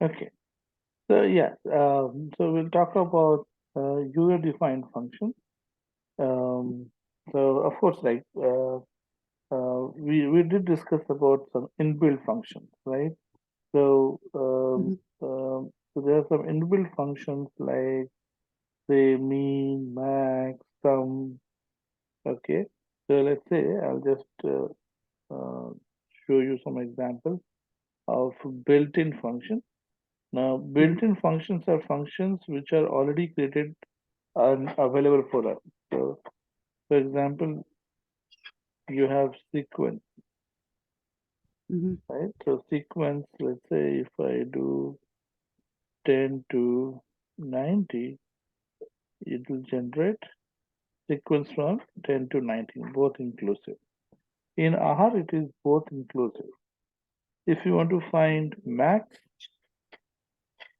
Okay. So yeah, so we'll talk about user-defined function. Um, so of course, like we did discuss about some inbuilt functions, right? So Mhm. so there are some inbuilt functions like say mean, max, sum. Okay. So let's say I'll just uh, show you some examples of built-in functions. Now, Mhm. built-in functions are functions which are already created and available for us. So, for example, you have sequence, Mhm. right? So, sequence, let's say if I do 10 to 90, it will generate sequence from 10 to 19, both inclusive. In R, it is both inclusive. If you want to find max,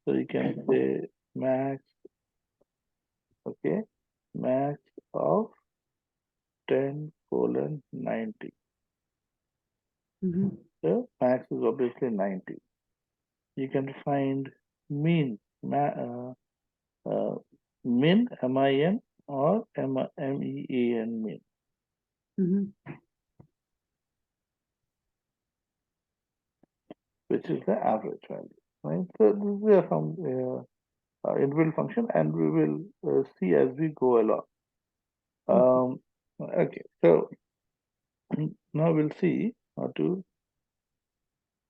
so you can say max, okay, max of 10 colon 90. Mhm. So max is obviously 90. You can find mean, uh, min, min, or mean, mean, Mhm. which is the average value, right? So these are some inbuilt function, and we will see as we go along. Okay. Um, okay, so now we'll see how to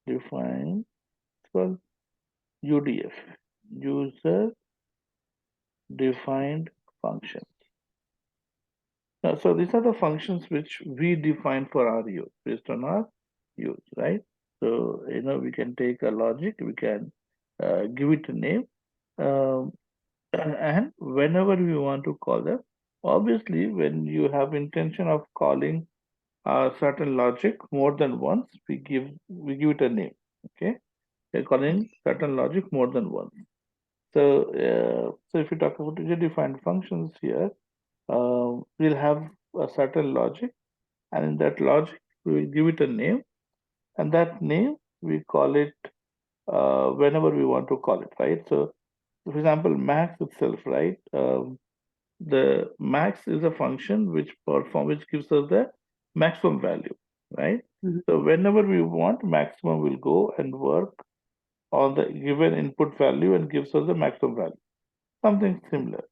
define, it's called UDF, user defined function. So these are the functions which we define for our use based on our use, right? So, we can take a logic, we can give it a name, um, and whenever we want to call them, obviously, when you have intention of calling a certain logic more than once, we give it a name. Okay, we're calling Okay. certain logic more than once. So, so if you talk about user-defined functions here, we'll have a certain logic, and in that logic, we will give it a name, and that name we call it whenever we want to call it, right? So, for example, max itself, right? The max is a function which gives us the maximum value, right? Mhm. So, whenever we want, maximum will go and work on the given input value and gives us the maximum value. Something similar,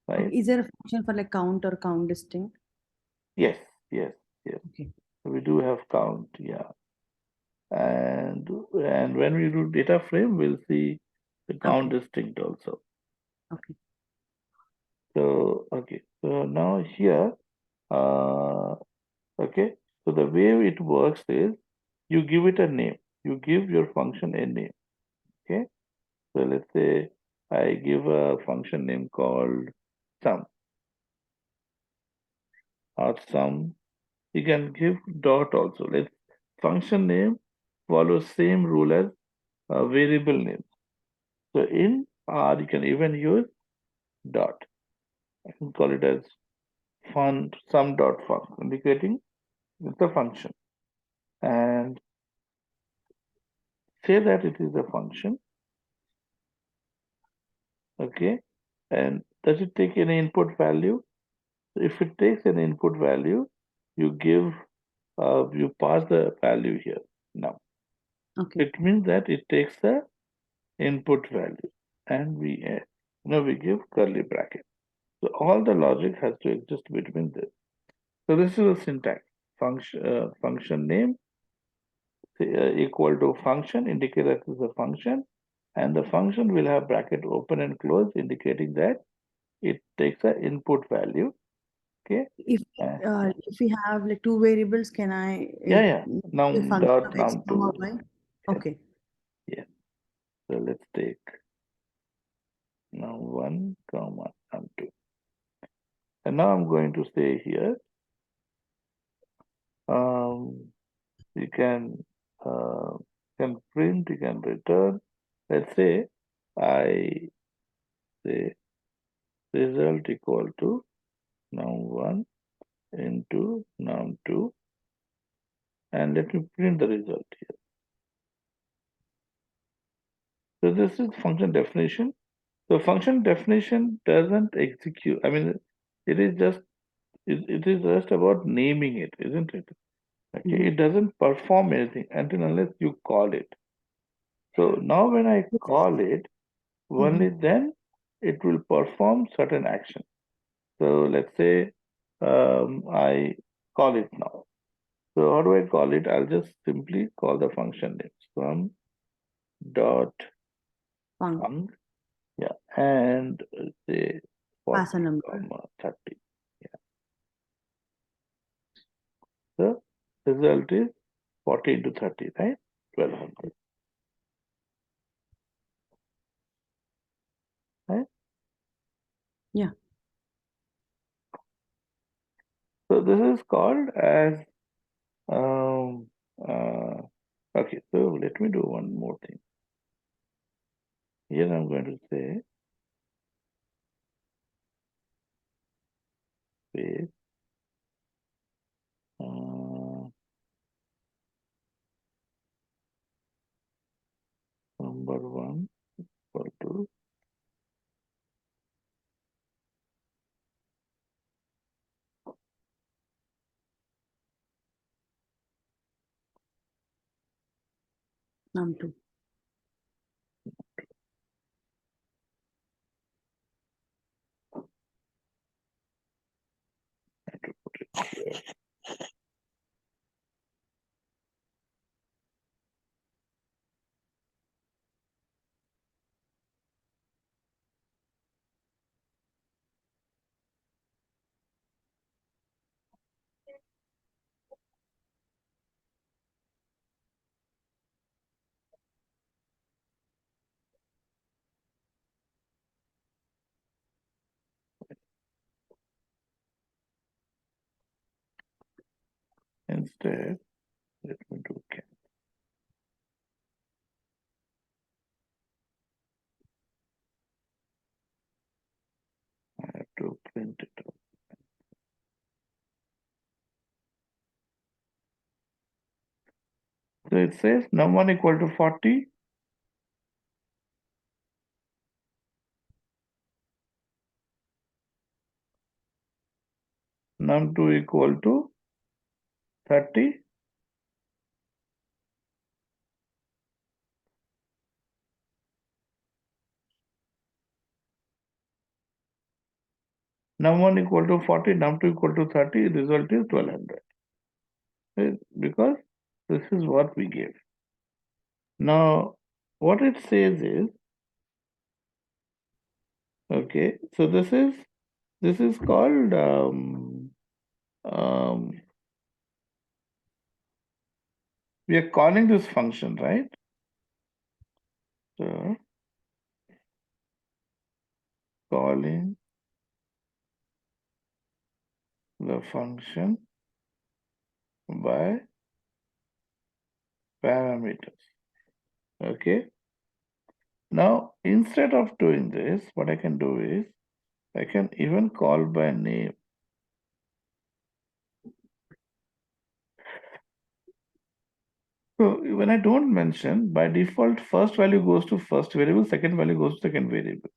right? Okay. Is there a function for like count or count distinct? Yes, yes, yes. Okay. We do have count, yeah. And when we do data frame, we'll see the count Okay. distinct also. Okay. So okay, so now here, uh, okay, so the way it works is you give it a name. You give your function a name. Okay, so let's say I give a function name called sum or sum. You can give dot also. Let's function name follows same rule as variable name. So in R, you can even use dot. I can call it as fun sum dot fun, indicating it's a function. And say that it is a function, okay? And does it take any input value? If it takes an input value, you pass the value here. Now, Okay. it means that it takes the input value, and we give curly bracket. So all the logic has to exist between this. So this is a syntax. Function name equal to function, indicate that is a function, and the function will have bracket open and close, indicating that it takes an input value. Okay. Uh, If we have like two variables, can I yeah, yeah. a Num function dot of x num comma two. y? Yes, Okay. yes. So let's take num one comma num two. And now I'm going to say here, um, you can print, you can return. Let's say I say result equal to num1 into num2, and let me print the result here. So this is function definition. So function definition doesn't execute. I mean, it is just it is just about naming it, isn't it? Okay, Mhm. it doesn't perform anything until unless you call it. So now when I call it, only then it will perform certain action. So let's say I call it now. So how do I call it? I'll just simply call the function name sum dot Func. func, yeah, and say Pass a 40, number. 30. Yeah. The result is 40 into 30, right? 1200, right? Yeah. So this is called as um, uh, okay. So let me do one more thing. Here I'm going to say space number one equal to Num2. instead. Let me do can. I have to print it out. So it says num1 equal to 40. Num2 equal to 30. Num1 equal to 40, num2 equal to 30, result is 1200. Because this is what we gave. Now, what it says is, okay, so this is called we are calling this function, right? So calling the function by parameters. Okay. Now, instead of doing this, what I can do is I can even call by name. So when I don't mention, by default, first value goes to first variable, second value goes to second variable.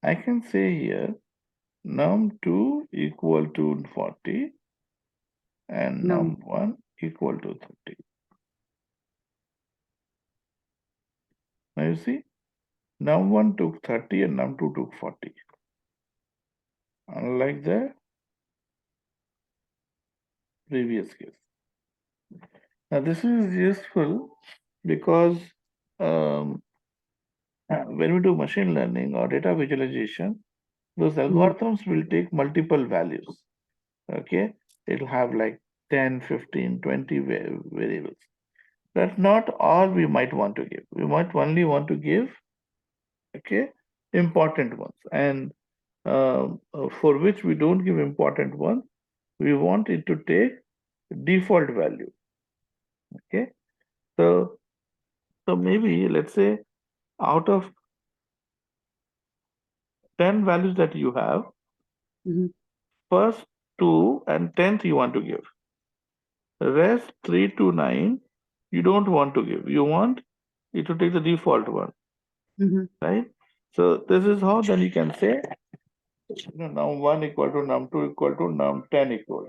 I can say here num2 equal to 40 and Num. num1 equal to 30. Now you see, num1 took 30 and num2 took 40. Unlike the previous case. Now this is useful because when we do machine learning or data visualization, those algorithms will take multiple values. Okay, it'll have like 10, 15, 20 variables. That's not all we might want to give. We might only want to give, okay, important ones. And for which we don't give important ones, we want it to take default value. Okay, so maybe let's say out of 10 values that you have, first 2 and 10th you want to give. The rest 3 to 9 you don't want to give. You want it to take the default one. Mm-hmm. right? So this is how then you can say num1 equal to num2 equal to num10 equal.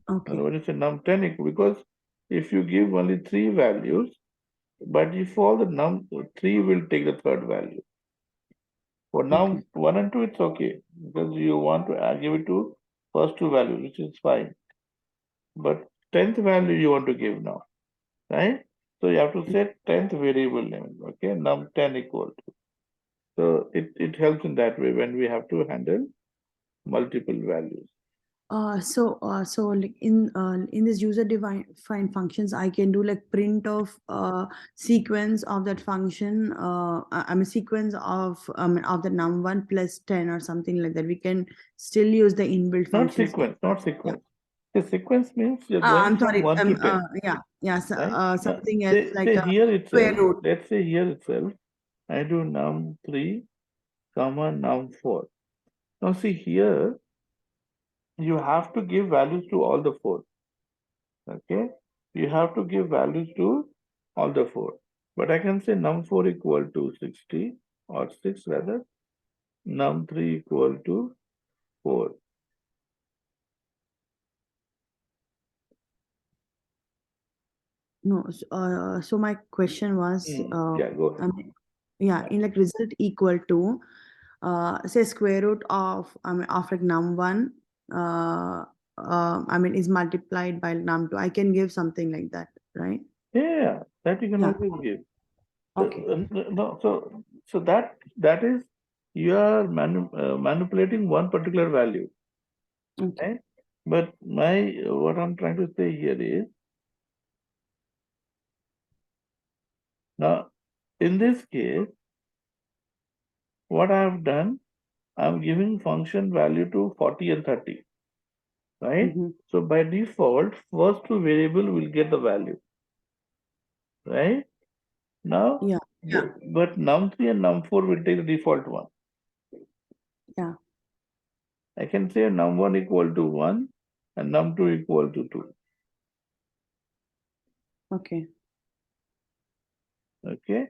And Okay. when you say num10 equal, because if you give only three values, by default the num3 will take the third value. For Okay. num1 and 2, it's okay because you want to give it to first two values, which is fine. But 10th value you want to give now, right? So you have to set 10th variable name, okay? Num10 equal to. So it helps in that way when we have to handle multiple values. So like in this user defined functions, I can do like print of sequence of that function. I'm a sequence of the num1 plus 10 or something like that. We can still use the inbuilt Not functions. sequence, not Yeah. sequence. The sequence means you're going I'm from sorry. 1 to 10, Yeah. So, right? Now, something else like say here square itself, root. let's say here itself, I do num3, comma num4. Now see here, you have to give values to all the four, okay? You have to give values to all the four. But I can say num4 equal to 60 or 6 rather, num3 equal to 4. No. So my question was, Yeah, go ahead. yeah, in like result equal to, say square root of, of like num1, is multiplied by num2. I can give something like that, right? Yeah, that you can Yeah. always give. Okay. No, so that is you are manipulating one particular value, Okay. right? But my what I'm trying to say here is now in this case, what I have done, I'm giving function value to 40 and 30, right? Mm-hmm. So by default, first two variable will get the value, right? Now, Yeah. Yeah. but num3 and num4 will take the default one. Yeah. I can say num1 equal to 1 and num2 equal to 2. Okay. Okay.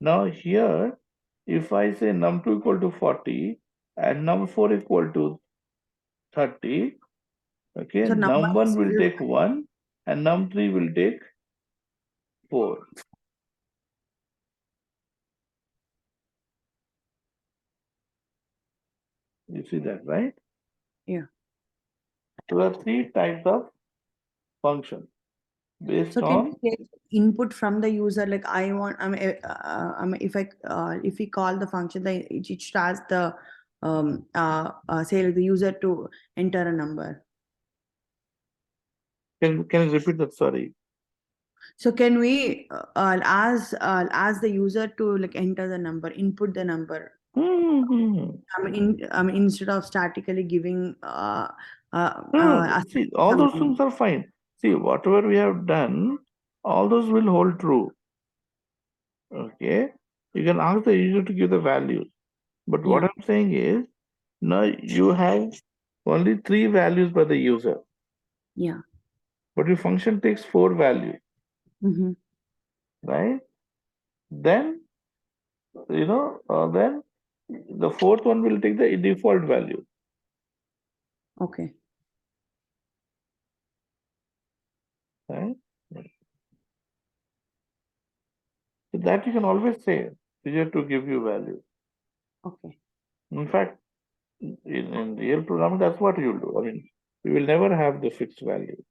Now here, if I say num2 equal to 40 and num4 equal to 30, okay, So number num1 is will still take 1 and num3 will take 4. You see that, right? yeah. So there are three types of functions based So can on we take input from the user? Like if we call the function, then it starts the say like the user to enter a number. can you repeat that? Sorry. So can we ask the user to like enter the number, input the number? Hmm. Instead of statically giving No, see, all those something. things are fine. See, whatever we have done, all those will hold true. Okay. You can ask the user to give the values. But what Yeah. I'm saying is, now you have only three values by the user, Yeah. but your function takes four values, Mm-hmm. right? Then, then the fourth one will take the default value, Okay. right? So that you can always say, user to give you value. Okay. In fact, in real programming, that's what you'll do. I mean, you will never have the fixed value.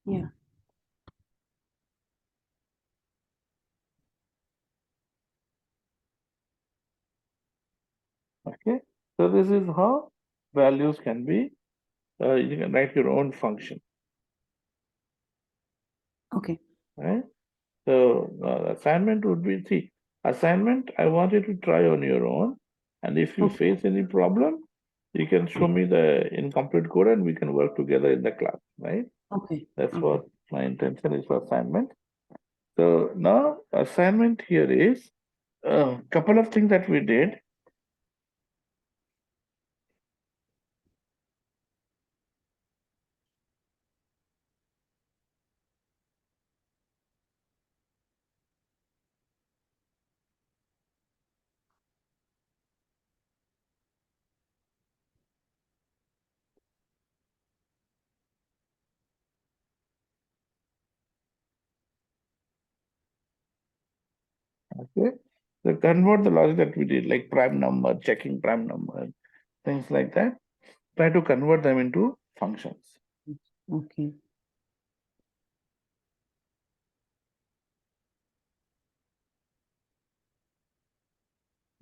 Yeah. Okay. So this is how values can be, you can write your own function, Okay. right? So assignment would be, see, assignment, I want you to try on your own. And if you Okay. face any problem, you can show me the incomplete code and we can work together in the class, right? Okay. That's Okay. what my intention is for assignment. So now assignment here is a couple of things that we did. Okay, so convert the logic that we did, like prime number, checking prime number, things like that. Try to convert them into functions. Okay.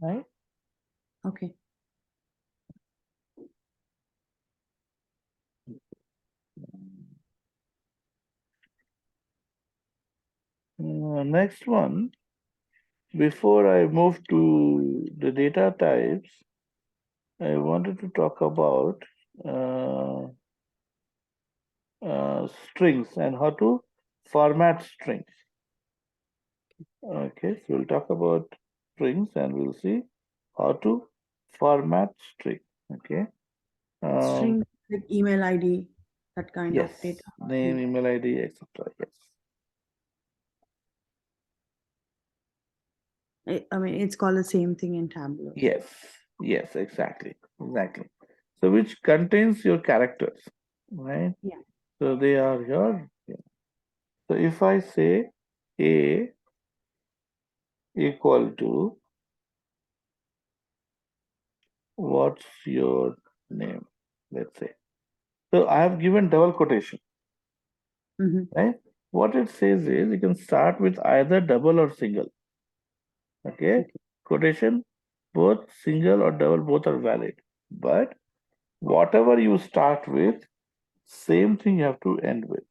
Right? Okay. Next one, before I move to the data types, I wanted to talk about strings and how to format strings. Okay, so we'll talk about strings and we'll see how to format string. Okay. String like email ID, that kind Yes, of data. name, email ID, etc. Yes. I mean, it's called the same thing in Tableau. Yes, yes, exactly, exactly. So which contains your characters, right? Yeah. So they are your. So if I say A equal to what's your name, let's say. So I have given double quotation, Mm-hmm. right? What it says is you can start with either double or single. Okay, Okay. quotation, both single or double, both are valid. But whatever you start with, same thing you have to end with.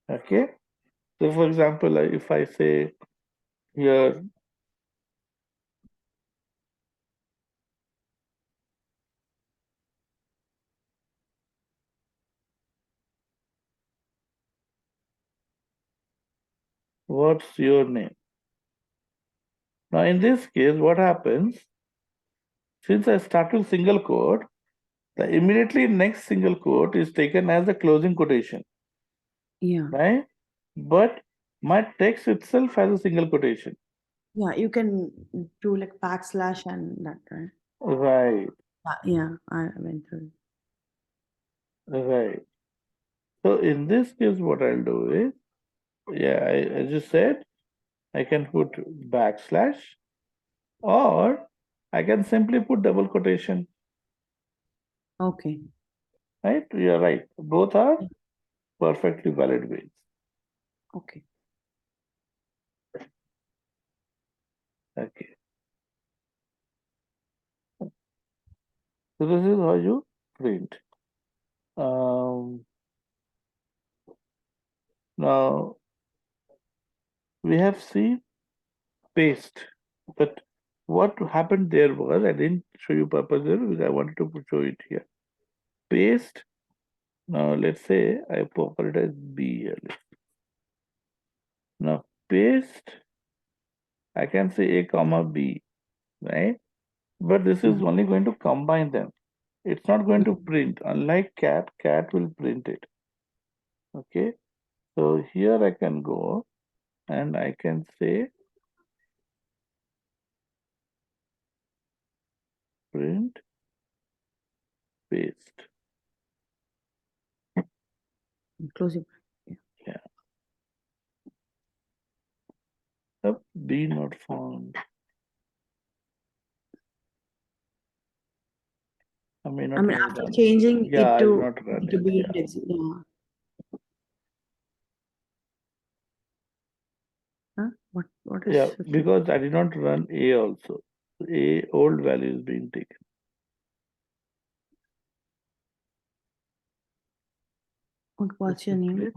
Okay, so for example, like if I say here, what's your name? Now in this case, what happens? Since I start with single quote, the immediately next single quote is taken as the closing quotation, Yeah. right? But my text itself has a single quotation. Yeah, you can do like backslash and that, right? Right, Yeah, I went through. right. So in this case, what I'll do is, yeah, as you said, I can put backslash or I can simply put double quotation, Okay. right? You're right. Both are Yeah. perfectly valid ways. Okay. Okay. So this is how you print. Now we have seen paste, but what happened there was I didn't show you purposely because I wanted to show it here. Paste. Now let's say I put it as B here. Now paste, I can say A comma B, right? But this is Yeah. only going to combine them. It's not going to print. Unlike cat, cat will print it. Okay. So here I can go and I can say print paste. Close it. Yeah. Yeah. B not found. I may I not mean, have after done. changing Yeah, it I did not run to it. be Yeah. index, yeah. Huh? What is Yeah, 50? because I did not run A also. A old value is being taken. What's your name? Click,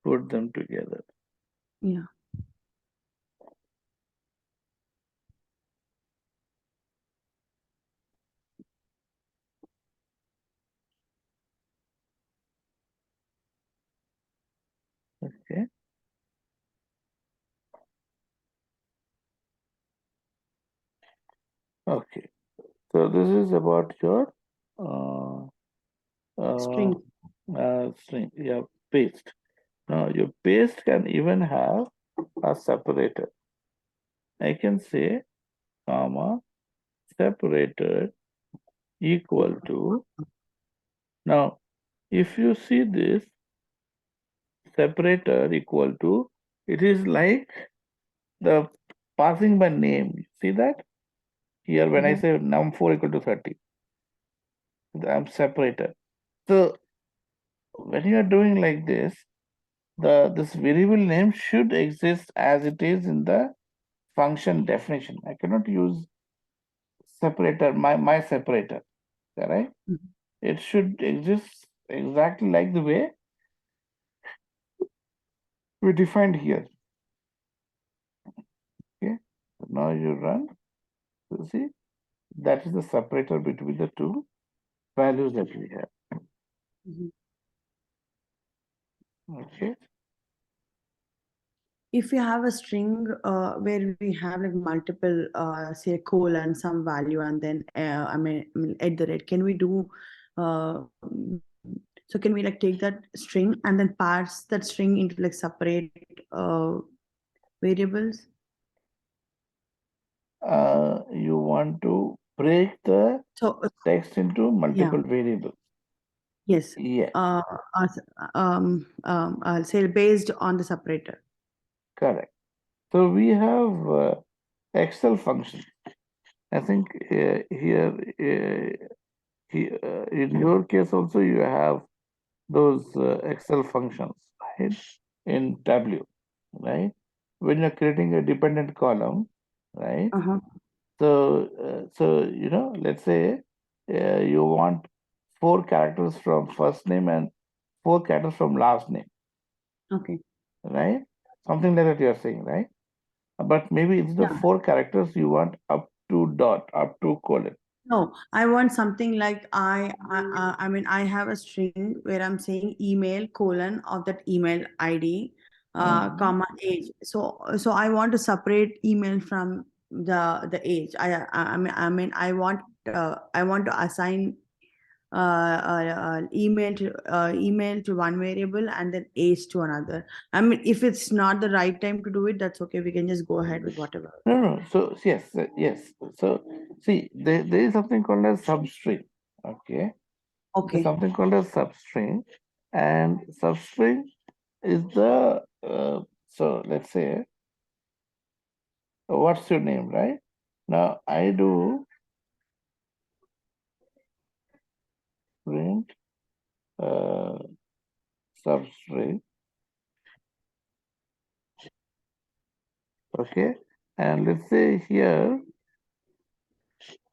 put them together. Yeah. Okay. Okay. So this is about your uh, uh, String. string. Yeah, paste. Now your paste can even have a separator. I can say comma separator equal to. Now, if you see this separator equal to, it is like the passing by name. You see that? Here when I Mhm. say num4 equal to 30, I'm separated. So when you are doing like this, this variable name should exist as it is in the function definition. I cannot use separator, my separator, right? Mhm. It should exist exactly like the way we defined here. Okay, now you run. You see, that is the separator between the two values that we have. Mhm. Okay. If you have a string where we have like multiple, say colon, some value, and then at the rate, can we do? So can we like take that string and then parse that string into like separate variables? You want to break the So text into yeah, multiple variables. yes. Yes, I'll say based on the separator. correct. So we have Excel function. I think in your case also you have those Excel functions, right? In Tableau, right? When you're creating a dependent column, right? Uh-huh. So let's say you want 4 characters from first name and 4 characters from last name, Okay. right? Something like that you're saying, right? But maybe it's the Yeah. 4 characters you want up to dot, up to colon. No, I want something like I mean I have a string where I'm saying email colon of that email ID Mhm. comma age. So I want to separate email from the age. I want to assign email to one variable and then age to another. I mean, if it's not the right time to do it, that's okay. We can just go ahead with whatever. No. So yes, yes. So see, there is something called as substring. Okay, there's Okay. something called as substring, and substring is the so let's say what's your name, right? Now I do print uh, substring, okay, and let's say here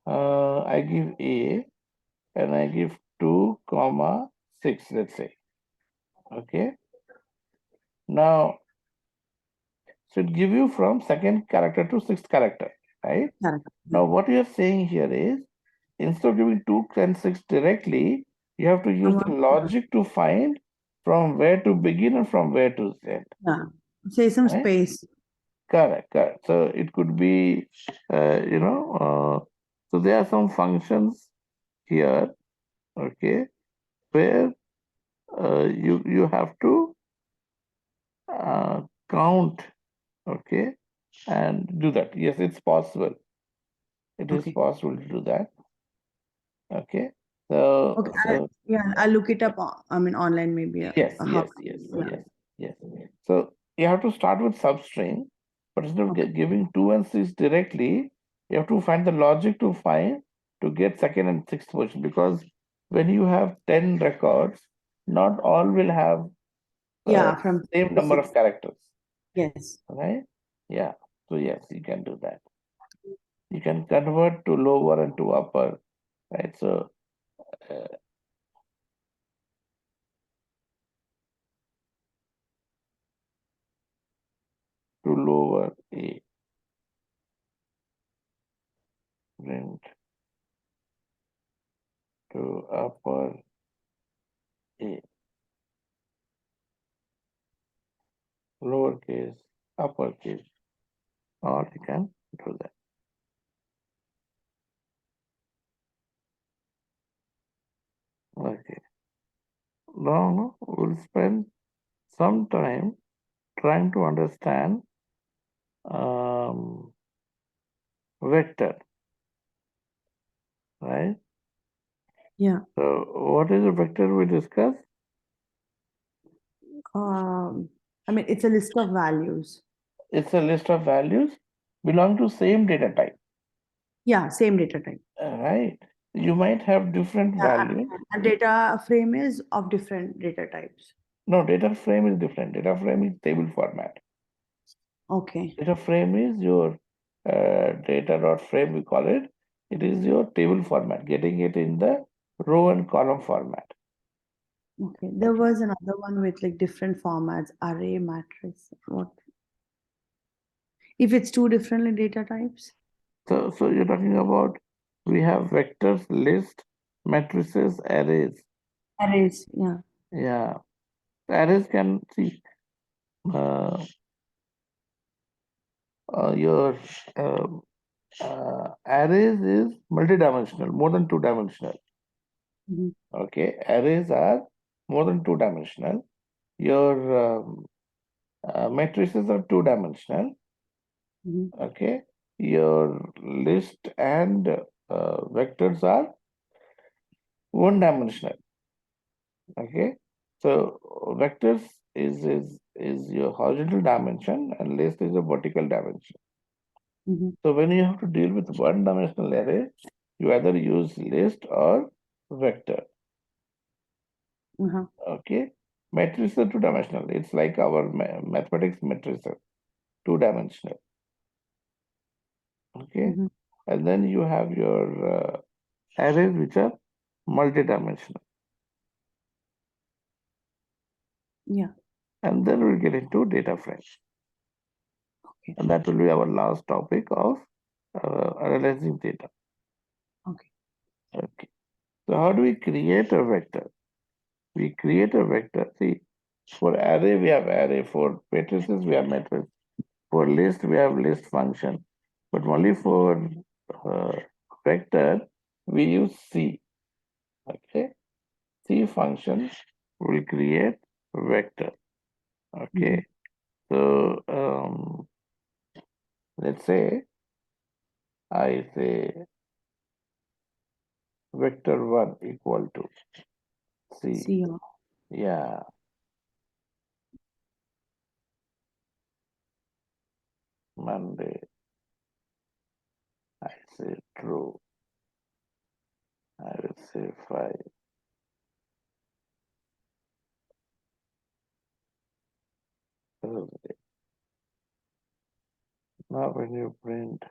I give a and I give 2, 6, let's say, okay. Now so it give you from second character to sixth character, right? Correct. Now what you are saying here is instead of giving 2 and 6 directly, you have to I use the want, logic to find from where to begin and from where to end. yeah, say some Right? space. Correct, correct. So it could be, so there are some functions here, okay, where you have to count, okay, and do that. Yes, it's possible. It is Okay. possible to do that. Okay. So Okay. so I'll look it up. I mean, online maybe. yes, How? yes, yes, Yeah. yes, yes. So you have to start with substring, but instead of Okay. giving 2 and 6 directly, you have to find the logic to get second and sixth position, because when you have 10 records, not all will have Yeah, from same to number of six. characters, Yes. right? Yeah. So yes, you can do that. You can convert to lower and to upper, right? So uh, to lower a print to upper a, lowercase, uppercase, or you can do that. Okay. Now we'll spend some time trying to understand vector, right? Yeah. So what is a vector we discussed? I mean, it's a list of values. It's a list of values belong to same data type, Yeah, same data type. right? You might have different values. A data frame is of different data types. No, data frame is different. Data frame is table format. Okay. Data frame is your data dot frame, we call it. It is your table format, getting it in the row and column format. Okay. There was another one with like different formats, array, matrix. What? If it's two different data types? So you're talking about, we have vectors, list, matrices, arrays. Arrays, yeah. Yeah, arrays can see uh, your arrays is multidimensional, more than two-dimensional. Mhm. Okay, arrays are more than two-dimensional. Your matrices are two-dimensional. Mhm. Okay, your list and vectors are one-dimensional. Okay, so vectors is your horizontal dimension and list is a vertical dimension. Mhm. So when you have to deal with one-dimensional array, you either use list or vector. Uh-huh. Okay, matrices are two-dimensional. It's like our mathematics matrices, two-dimensional. Okay, Mhm. and then you have your arrays which are multi-dimensional. Yeah. And then we'll get into data frames. Okay. And that will be our last topic of analyzing data. Okay. Okay. So how do we create a vector? We create a vector. See, for array, we have array. For matrices, we have matrix. For list, we have list function. But only for uh, vector, we use C. Okay. C function will create vector. Okay. Mhm. So let's say I say vector 1 equal to C. See. Yeah. Monday. I say true. I will say 5. Thursday. Now when you print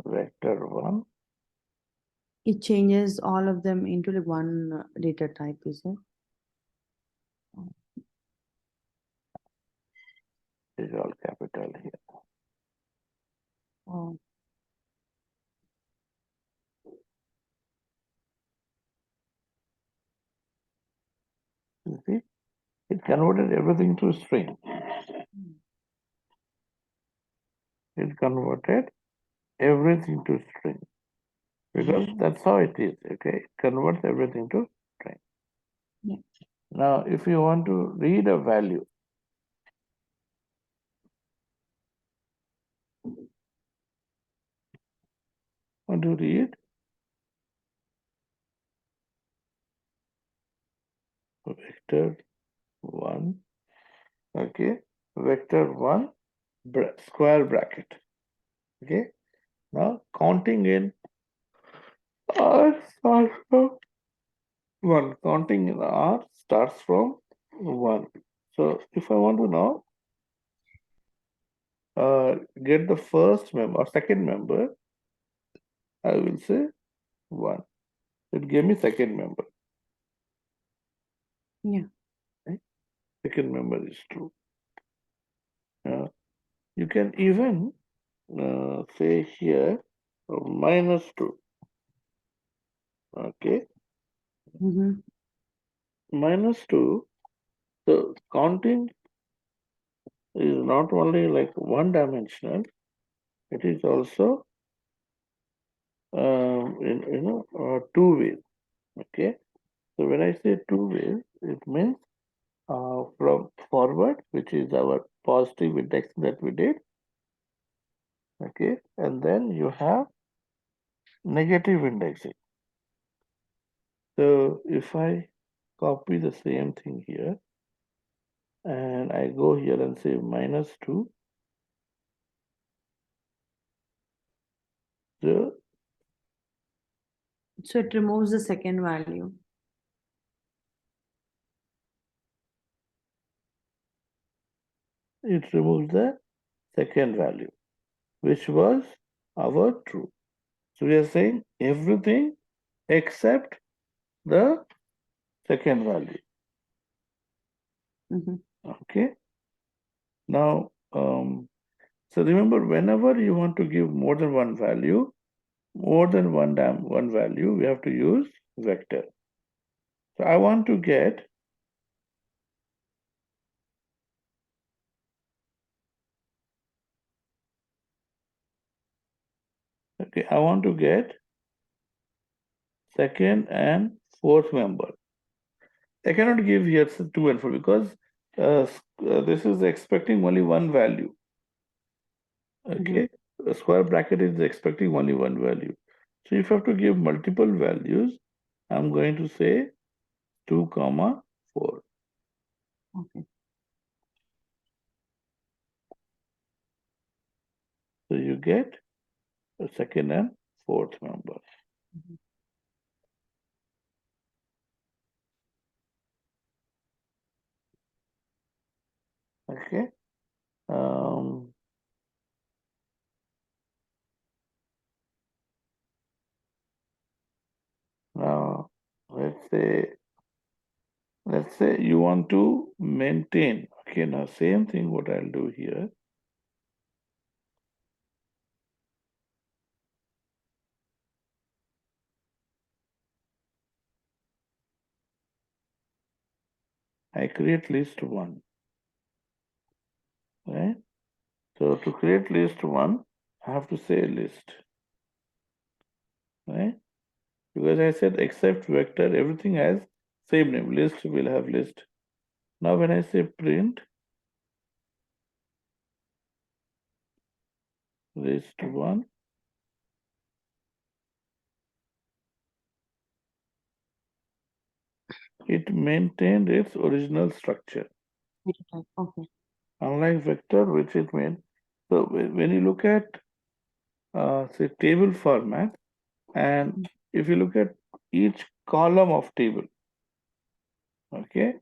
vector 1, It changes all of them into like one data type, is it? is all capital here. Oh. You see, it converted everything to string. It converted everything to string because that's how it is. Okay, it converts everything to string. Yeah. Now, if you want to read a value, want to read vector 1, okay, vector 1 square bracket. Okay, now counting in R starts from 1. Counting in R starts from 1. So if I want to now get the first member or second member, I will say 1. It gave me second member. Yeah. Right? Second member is true. You can even say here -2. Okay, Mhm. -2. So counting is not only like one dimensional, it is also in two ways. Okay, so when I say two ways, it means from forward, which is our positive index that we did. Okay, and then you have negative indexing. So if I copy the same thing here, and I go here and say -2, so So it removes the second value. it removes the second value, which was our true. So we are saying everything except the second value. Mhm. Okay. Now, so remember, whenever you want to give more than one value, more than one value, we have to use vector. So I want to get okay, I want to get second and fourth member. I cannot give here 2 and 4 because this is expecting only one value. Okay, a square bracket is expecting only one value. So if I have to give multiple values, I'm going to say 2, 4. Okay. So you get a second and fourth member. Mhm. Okay. Now let's say you want to maintain. Okay, now same thing what I'll do here. I create list 1. Right? So to create list 1, I have to say list. Right? Because I said except vector, everything has same name. List will have list. Now when I say print list 1, it maintained its original structure. Okay. Unlike vector, which it meant. So when you look at say table format, and if you look at each column of table, okay,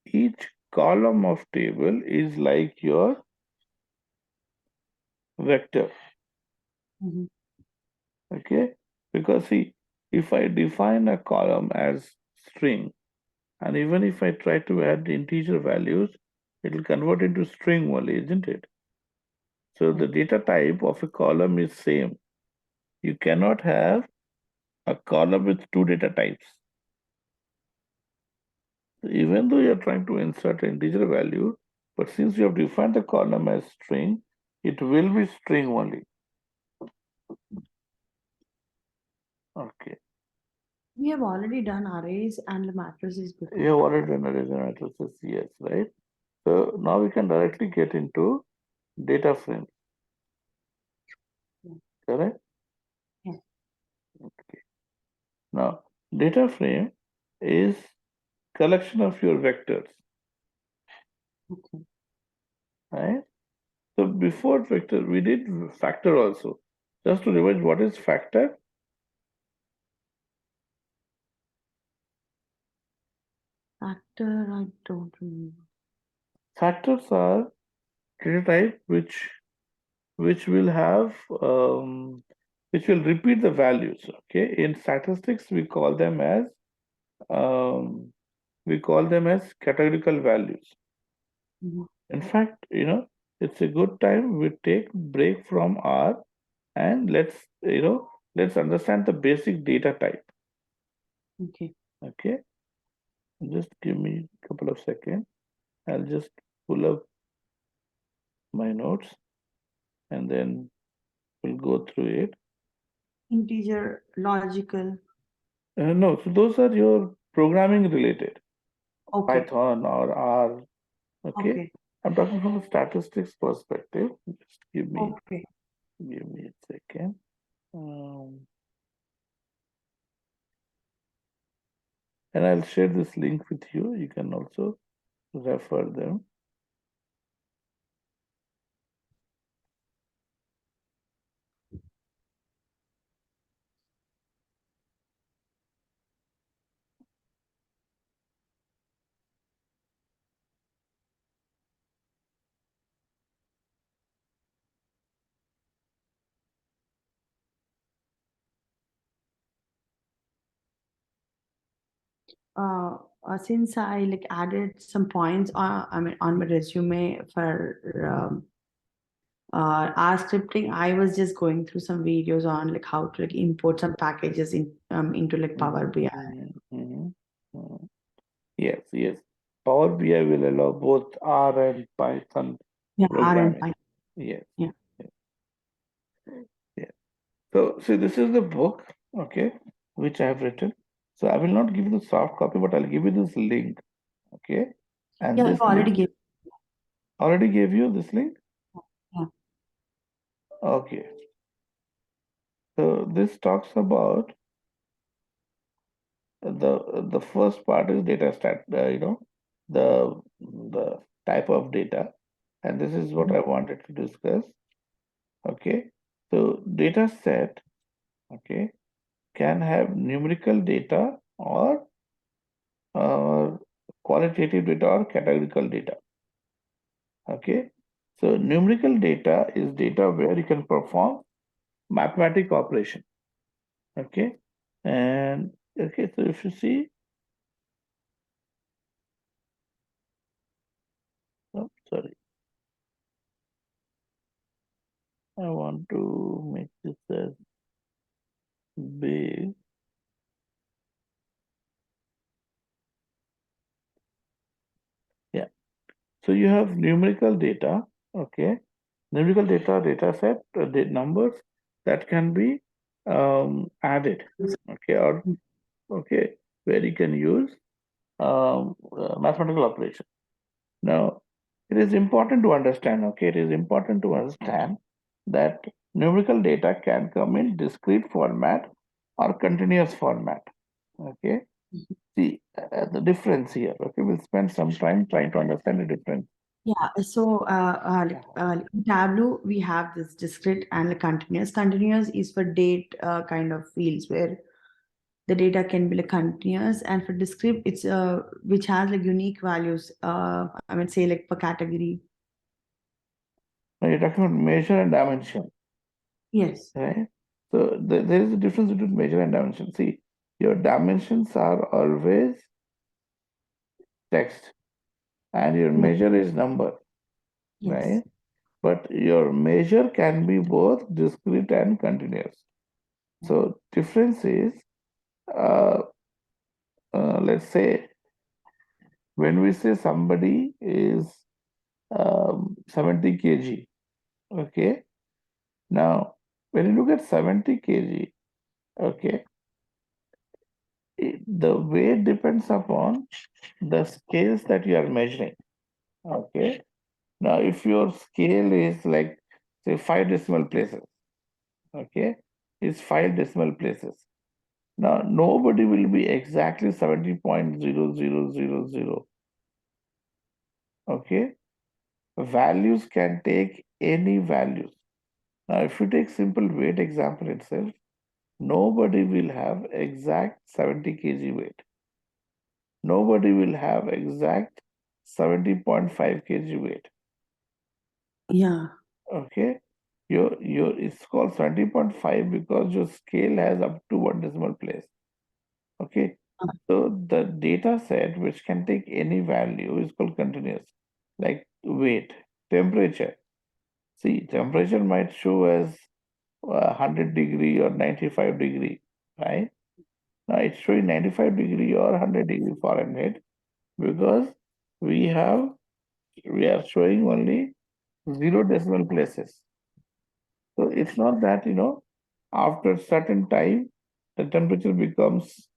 each column of table is like your vector. Mhm. Okay, because see, if I define a column as string, and even if I try to add integer values, it will convert into string only, isn't it? So the data type of a column is same. You cannot have a column with 2 data types. So even though you're trying to insert an integer value, but since you have defined the column as string, it will be string only. Okay. We have already done arrays and matrices before. You have already done arrays and matrices, yes, right? So now we can directly get into data frame. Yeah. Correct? Yeah. Okay. Now, data frame is collection of your vectors, Okay. right? So before vector, we did factor also. Just to revise, what is factor? Factor, I don't remember. Factors are data type which will have which will repeat the values. Okay, in statistics we call them as um, categorical values. Mhm. In fact, it's a good time we take break from R and let's understand the basic data type. Okay. Okay, just give me a couple of seconds. I'll just pull up my notes and then we'll go through it. Integer, logical. No, so those are your programming related, Okay. Python or R. Okay, Okay. I'm talking from a statistics perspective. Just Okay. give me a second. Um, and I'll share this link with you. You can also refer them. since I like added some points on my resume for R scripting, I was just going through some videos on like how to like import some packages into like Power BI. Yes, yes. Power BI will allow both R and Python Yeah, R and programming. Python. Yes. Yeah. Yeah. So, see, this is the book, okay, which I have written. So I will not give you the soft copy, but I'll give you this link, okay? And Yeah, this you already link gave. already gave you this link? Yeah. Okay. So this talks about the first part is data the type of data, and this is what I wanted to discuss. Okay, so data set, okay, can have numerical data or qualitative data or categorical data. Okay, so numerical data is data where you can perform mathematical operation. Okay, and okay, so if you see, oh, sorry, I want to make this as big. Yeah, so you have numerical data. Okay, numerical data set, the numbers that can be added. Okay, or okay, where you can use mathematical operation. Now, it is important to understand, okay, it is important to understand that numerical data can come in discrete format or continuous format. Okay, see the difference here. Okay, we'll spend some time trying to understand the difference. Yeah, so in Tableau, we have this discrete and like continuous. Continuous is for date kind of fields where the data can be like continuous, and for discrete, it's which has like unique values. I mean, say like per category. Now you're talking about measure and dimension, Yes. right? So there is a difference between measure and dimension. See, your dimensions are always text, and your Yeah. measure is number, Yes. right? But your measure can be both discrete and continuous. So difference is, uh, let's say, when we say somebody is 70 kg, okay. Now, when you look at 70 kg, okay, the weight depends upon the scales that you are measuring, okay. Now, if your scale is like, say, 5 decimal places, okay, is 5 decimal places. Now, nobody will be exactly 70.0000. Okay, values can take any values. Now, if you take simple weight example itself, nobody will have exact 70 kg weight. Nobody will have exact 70.5 kg weight. Yeah. Okay, your it's called 70.5 because your scale has up to 1 decimal place. Okay, so the data set which can take any value is called continuous, like weight, temperature. See, temperature might show as 100 degree or 95 degree, right? Now it's showing 95 degree or 100 degree Fahrenheit because we are showing only 0 decimal places. So it's not that, after a certain time, the temperature becomes,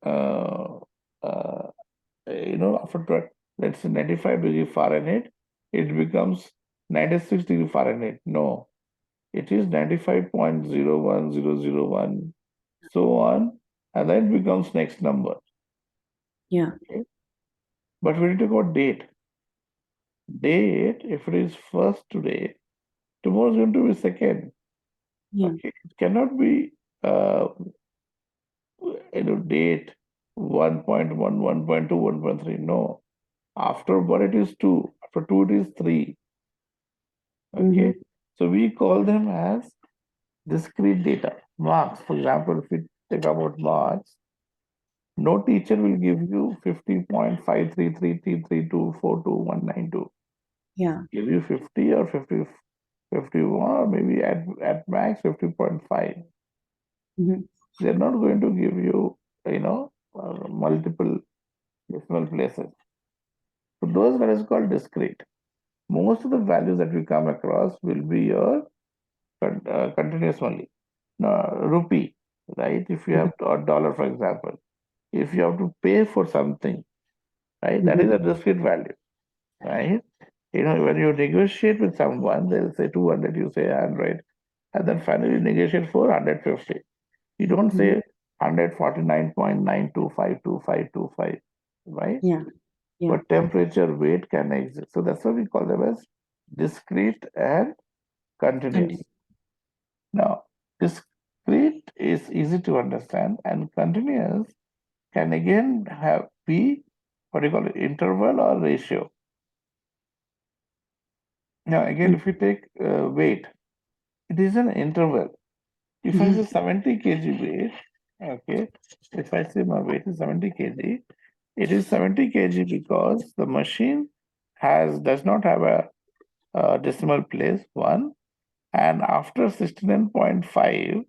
uh, uh, after, let's say, 95 degree Fahrenheit, it becomes 96 degree Fahrenheit. No, it is 95.01001, so on, and then it becomes next number. Yeah. Okay? But when you talk about date, if it is first today, tomorrow is going to be second. Yeah. Okay, it cannot be date 1.1, 1.2, 1.3. No, after 1 it is 2, after 2 it is 3. Okay, so we call them as discrete data. Marks, for example, if we take about marks, No teacher will give you 50.533332429192. Yeah. Give you 50 or 50, 51, or maybe at max 50.5. Mhm. They're not going to give you, multiple decimal places. So those values called discrete. Most of the values that we come across will be your continuous only. Now, rupee, right? If you Mhm. have a dollar, for example, if you have to pay for something, right, that is Mhm. a discrete value, right? When you negotiate with someone, they'll say 200, you say 100, and then finally negotiate for 150. You don't Mhm. say 149.92525525, right? Yeah. Yeah. But temperature, weight can exist. So that's why we call them as discrete and continuous. Continue. Now, discrete is easy to understand, and continuous can again have be what do you call it, interval or ratio. Now, again, Mm. if you take weight, it is an interval. If I say Mhm. 70 kg weight, okay, if I say my weight is 70 kg, it is 70 kg because the machine does not have a decimal place, one, and after 69.5,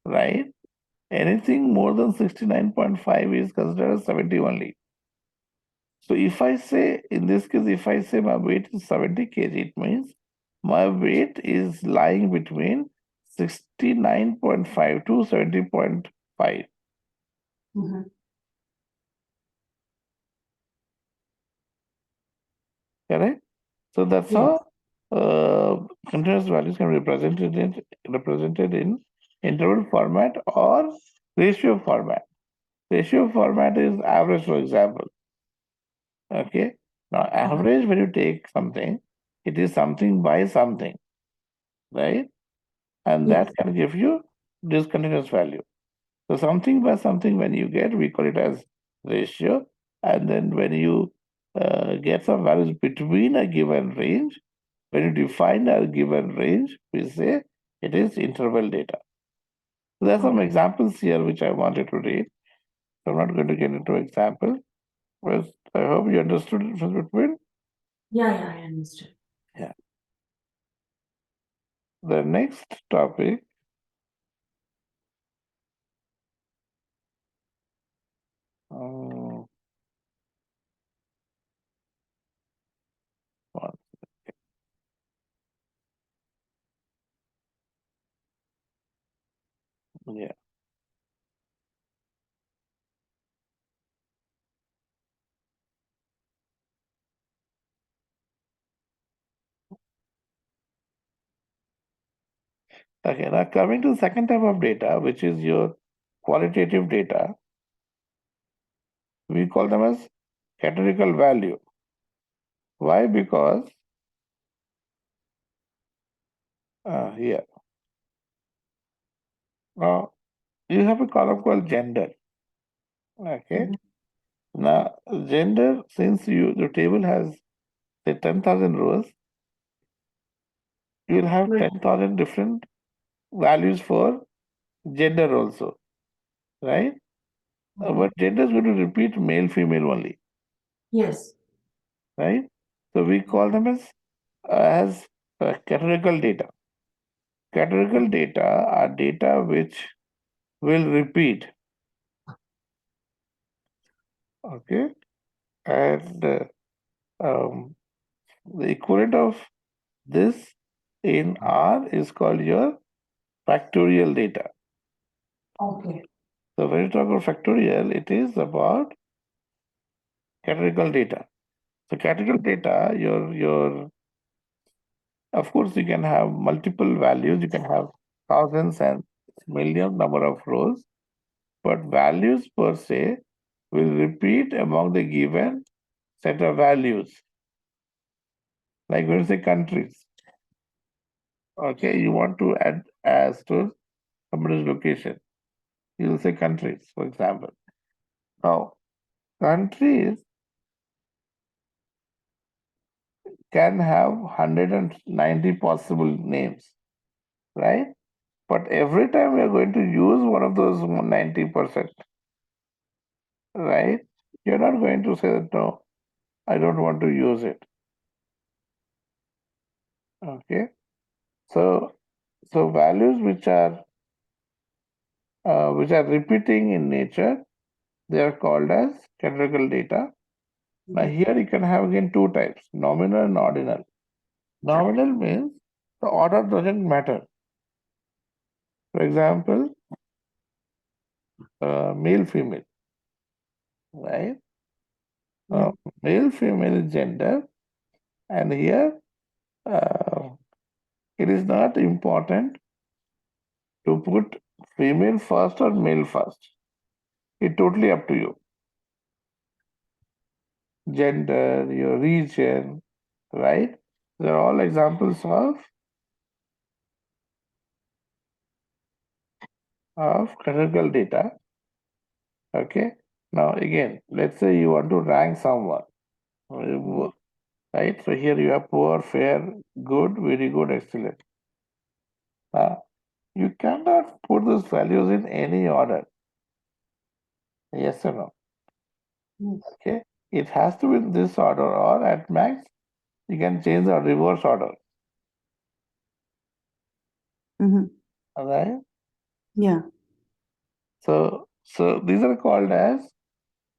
right, anything more than 69.5 is considered as 70 only. So if I say, in this case, if I say my weight is 70 kg, it means my weight is lying between 69.5 to 70.5. Mhm. Correct? So that's Yes. how continuous values can be represented in interval format or ratio format. Ratio format is average, for example. Okay. Now, average, when you take something, it is something by something, right? And Yes. that can give you discontinuous value. So something by something, when you get, we call it as ratio. And then when you get some values between a given range, when you define a given range, we say it is interval data. So there are some Okay. examples here which I wanted to read. So I'm not going to get into example. But I hope you understood the difference between. Yeah, yeah, I understood. Yeah. The next topic. Uh, one- yeah. Okay. Now coming to the second type of data, which is your qualitative data, we call them as categorical value. Why? Because here now you have a column called gender. Okay. Mhm. Now gender, since the table has say 10,000 rows, you will have Right. 10,000 different values for gender also, right? Mhm. But gender is going to repeat male, female only, Yes. right? So we call them as categorical data. Categorical data are data which will repeat, okay? And the equivalent of this in R is called your factorial data. Okay. So when you talk about factorial, it is about categorical data. So categorical data, your of course you can have multiple values, you can have thousands and million number of rows, but values per se will repeat among the given set of values. Like when you say countries, okay, you want to add as to somebody's location, you will say countries, for example. Now, countries can have 190 possible names, right? But every time we are going to use one of those 90%. right? You're not going to say that, no, I don't want to use it. Okay. So values which are repeating in nature, they are called as categorical data. Now here you can have again two types, nominal and ordinal. Nominal means the order doesn't matter. For example, male, female, right? Yeah. Male, female is gender, and here uh, it is not important to put female first or male first. It's totally up to you. Gender, your region, right? They're all examples of categorical data. Okay. Now again, let's say you want to rank someone, right? So here you have poor, fair, good, very good, excellent. You cannot put those values in any order. Yes or no? Yes. Okay. It has to be in this order, or at max, you can change the reverse order. All right. Yeah. So these are called as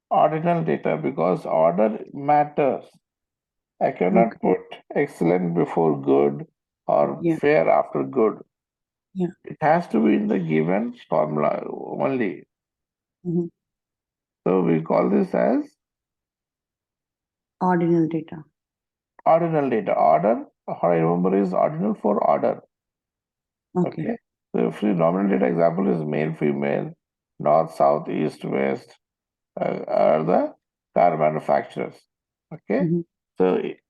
ordinal data because order matters. I cannot Okay. put excellent before good or Yeah. fair after good. Yeah. It has to be in the given formula only. So we call this as Ordinal data. ordinal data. Order, how I remember, is ordinal for order. Okay. Okay. So if the nominal data example is male, female, north, south, east, west, are the car manufacturers. Okay. So it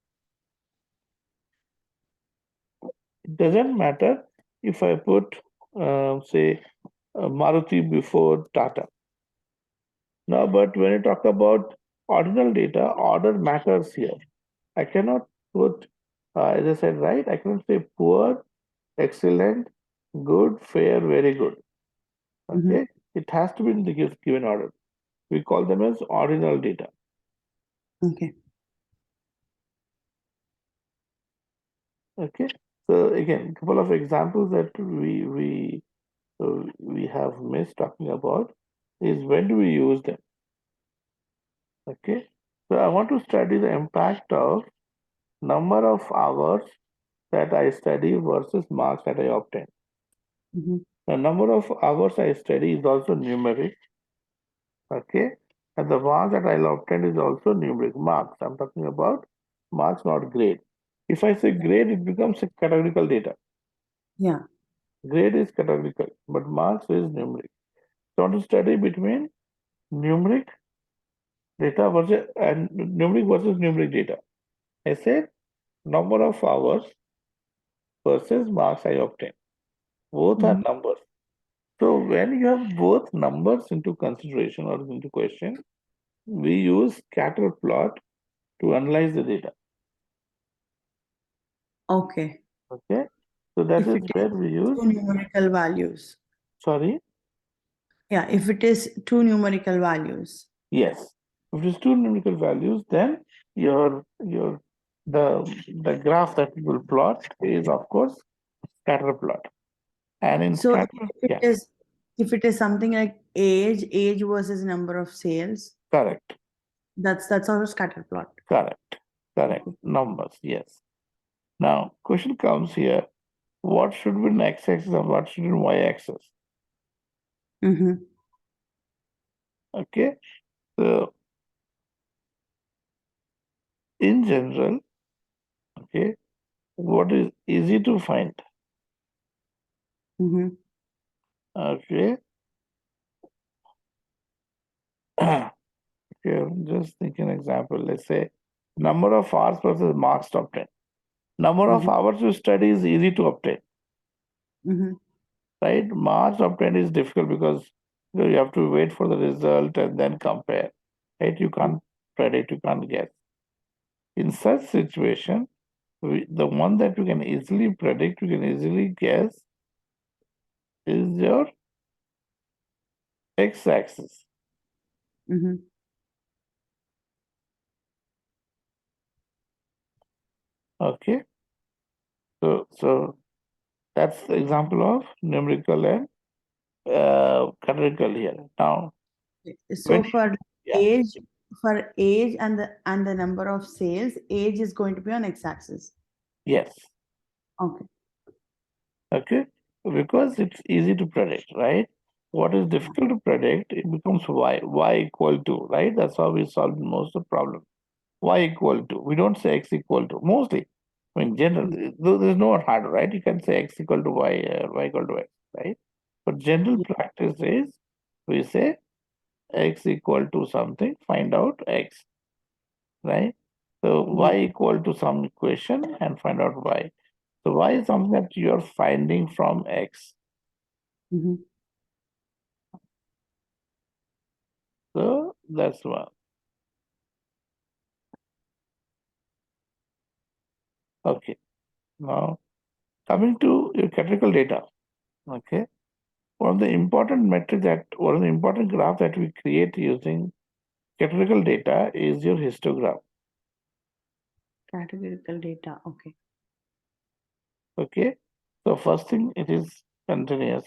doesn't matter if I put, say, Maruti before Tata. Now, but when you talk about ordinal data, order matters here. I cannot put, as I said, right? I cannot say poor, excellent, good, fair, very good. Okay. It has to be in the given order. We call them as ordinal data. Okay. Okay. So again, a couple of examples that we have missed talking about is when do we use them? Okay. So I want to study the impact of number of hours that I study versus marks that I obtain. The number of hours I study is also numeric. Okay. And the mark that I'll obtain is also numeric marks. I'm talking about marks, not grade. If I say grade, it becomes a categorical data. Yeah. Grade is categorical, but marks is numeric. So I want to study between numeric data versus and numeric data. I said number of hours versus marks I obtain. Both are numbers. So when you have both numbers into consideration or into question, we use scatter plot to analyze the data. Okay. Okay. So that If is it is where we use, two numerical values. sorry, Yeah, if it is two numerical values. yes. If it is two numerical values, then the graph that we will plot is of course scatter plot. And in So scatter, yeah, if it is something like age versus number of sales, correct, that's also scatter plot. correct. Numbers, yes. Now, question comes here, what should be in x-axis and what should be in y-axis? Okay, so in general, okay, what is easy to find? Okay, okay, just think an example. Let's say number of hours versus marks to obtain. Number of hours you study is easy to obtain, right? Marks obtained is difficult because you have to wait for the result and then compare, right? You can't predict, you can't guess. In such situation, the one that you can easily predict, you can easily guess is your x-axis. Okay. So that's the example of numerical and canonical here. Now, So when for yeah, age, and the number of sales, age is going to be on x-axis. yes, Okay. okay, because it's easy to predict, right? What is difficult to predict, it becomes y equal to, right? That's how we solve most of the problem. Y equal to, we don't say x equal to, mostly. I mean, general, there's no hard, right? You can say x equal to y, y equal to x, right? But general practice is we say x equal to something, find out x, right? So y equal to some equation and find out y. So y is something that you're finding from x. Mm-hmm. So that's one. Okay. Now coming to your categorical data. Okay. One of the important graph that we create using categorical data is your histogram. Categorical data. Okay. Okay. So first thing, it is continuous,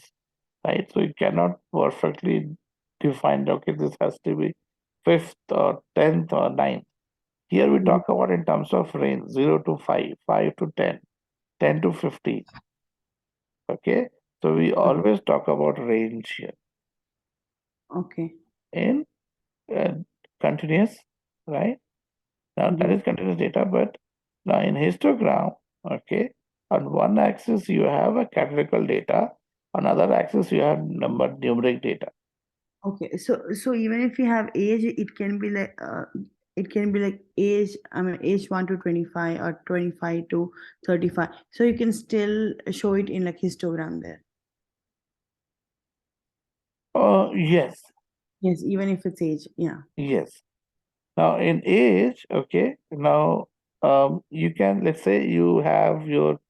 right? So you cannot perfectly define, okay, this has to be fifth or 10th or ninth. Here we Mhm. talk about in terms of range 0 to 5, 5 to 10, 10 to 15. Okay. So we always talk about range here Okay. in uh, continuous, right? Now that Mm-hmm. is continuous data, but now in histogram, okay, on one axis you have a categorical data, on other axis you have numeric data. Okay. So even if you have age, it can be like age. I mean, age 1 to 25 or 25 to 35. So you can still show it in like histogram there. Yes, Yes, even if it's age. Yeah. yes. Now in age, okay, now you can, let's say you have your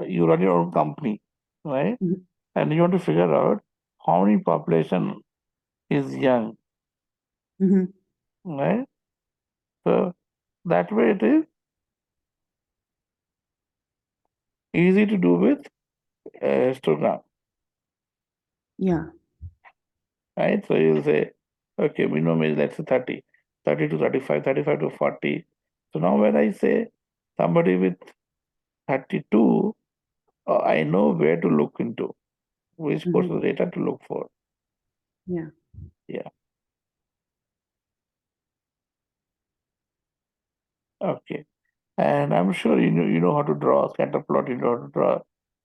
you run your own company, right? Mhm. And you want to figure out how many population is young, Mhm. right? So that way it is easy to do with histogram, Yeah. right? So you'll say, okay, minimum age, let's say 30, 30 to 35, 35 to 40. So now when I say somebody with 32, I know where to look into, which portion Mhm. of the data to look for. Yeah. Yeah, okay. And I'm sure you know how to draw scatter plot, you know how to draw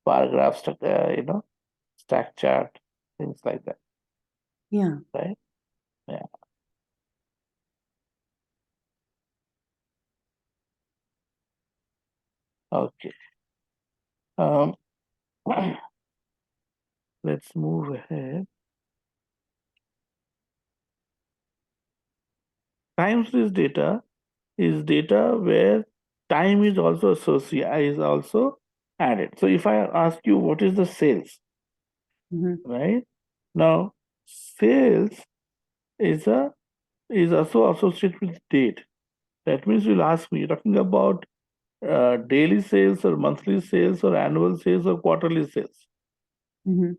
bar graph, stack chart, things like that, Yeah. right? Yeah. Okay. Um, let's move ahead. Time series data is data where time is also associated, is also added. So if I ask you what is the sales, Mhm. right? Now, sales is a is also associated with date. That means you'll ask me, you're talking about daily sales or monthly sales or annual sales or quarterly sales, Mhm.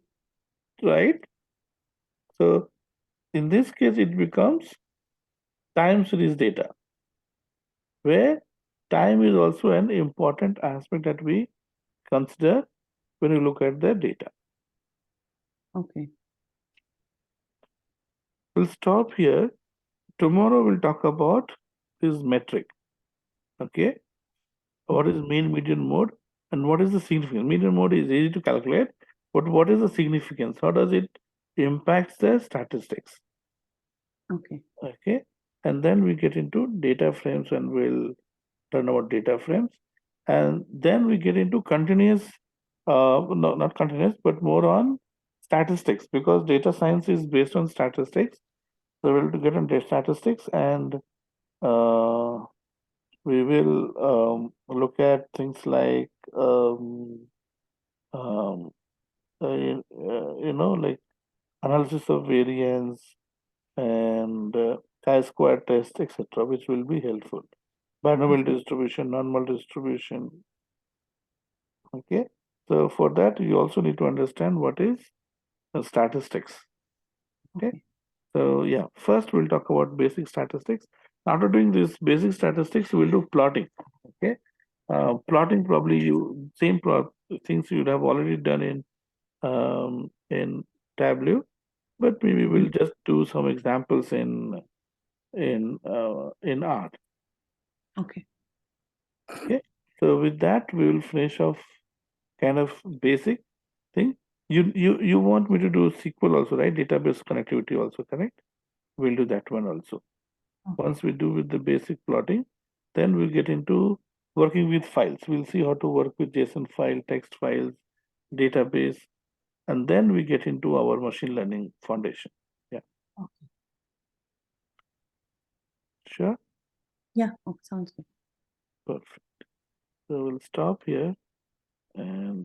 right? So in this case, it becomes time series data, where time is also an important aspect that we consider when you look at the data. Okay. We'll stop here. Tomorrow we'll talk about this metric. Okay. What is Okay. mean, median, mode, and what is the significance? Median mode is easy to calculate, but what is the significance? How does it impacts the statistics? Okay. Okay. And then we get into data frames and we'll learn about data frames. And then we get into continuous, no, not continuous, but more on statistics, because data science is based on statistics. So we'll get into statistics, and uh, we will look at things like um, like analysis of variance and chi-square test, etc., which will be helpful. binomial distribution, normal distribution. Okay, so for that you also need to understand what is statistics. Okay, so yeah, first we'll talk about basic statistics. After doing this basic statistics, we'll do plotting. Okay, plotting probably you same things you'd have already done in Tableau, but maybe we'll just do some examples in R. Okay. Okay, so with that we will finish off kind of basic thing. You want me to do SQL also, right? Database connectivity also, correct? We'll do that one also. Once we do with the basic plotting, then we'll get into working with files. We'll see how to work with JSON file, text files, database, and then we get into our machine learning foundation. Yeah. Okay. Sure. Yeah. Okay. Sounds good. Perfect. So we'll stop here and